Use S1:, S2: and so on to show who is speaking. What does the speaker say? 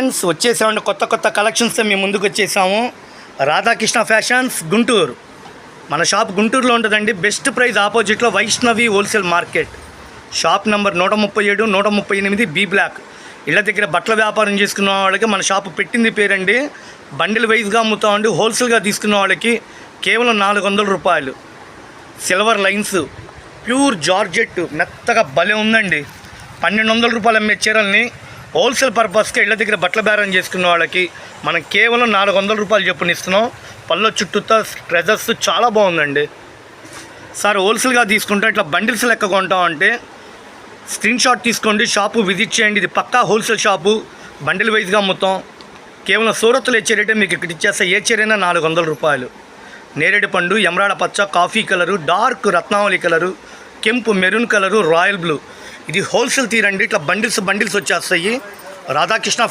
S1: Friends, వచ్చేసామండి కొత్త కొత్త కలెక్షన్స్తో మేము ముందుకు వచ్చేసాము. రాధాకృష్ణ ఫ్యాషన్స్ గుంటూరు. మన షాప్ గుంటూరులో ఉంటుందండి. బెస్ట్ ప్రైస్ ఆపోజిట్లో Vaishnavi wholesale market. Shop number 137, 138 B block. ఇళ్ళ దగ్గర బట్టల వ్యాపారం చేసుకున్న వాళ్ళకి మన షాపు పెట్టింది పేరండి. బండిల్ వైజ్గా అమ్ముతామండి. హోల్సేల్గా తీసుకున్న వాళ్ళకి కేవలం 400 రూపాయలు. సిల్వర్ లైన్స్, ప్యూర్ జార్జెట్, మెత్తగా భలే ఉందండి. 1200 రూపాయలు అమ్మే చీరల్ని హోల్సేల్ పర్పస్గా ఇళ్ళ దగ్గర బట్టల బేరం చేసుకున్న వాళ్ళకి మనం కేవలం 400 రూపాయలు చెప్పుని ఇస్తున్నాం. పళ్ళ చుట్టూతో ట్రెజర్స్ చాలా బాగుందండి. సార్ హోల్సేల్గా తీసుకుంటే ఇట్లా బండిల్స్ లెక్క కొంటామంటే స్క్రీన్ షాట్ తీసుకోండి, షాపు విజిట్ చేయండి. ఇది పక్కా హోల్సేల్ షాపు. బండిల్ వైజ్గా అమ్ముతాం. కేవలం సూరత్లో ఇచ్చే రేటే మీకు ఇక్కడ ఇచ్చేస్తా. ఏ చీరైనా 400 రూపాయలు. నేరేడు పండు, ఎమరాడ పచ్చ, కాఫీ కలరు, డార్క్ రత్నావళి కలరు, కెంపు మెరూన్ కలరు, రాయల్ బ్లూ. ఇది హోల్సేల్ తీరండి. ఇట్లా బండిల్స్ వచ్చేస్తాయి. రాధాకృష్ణ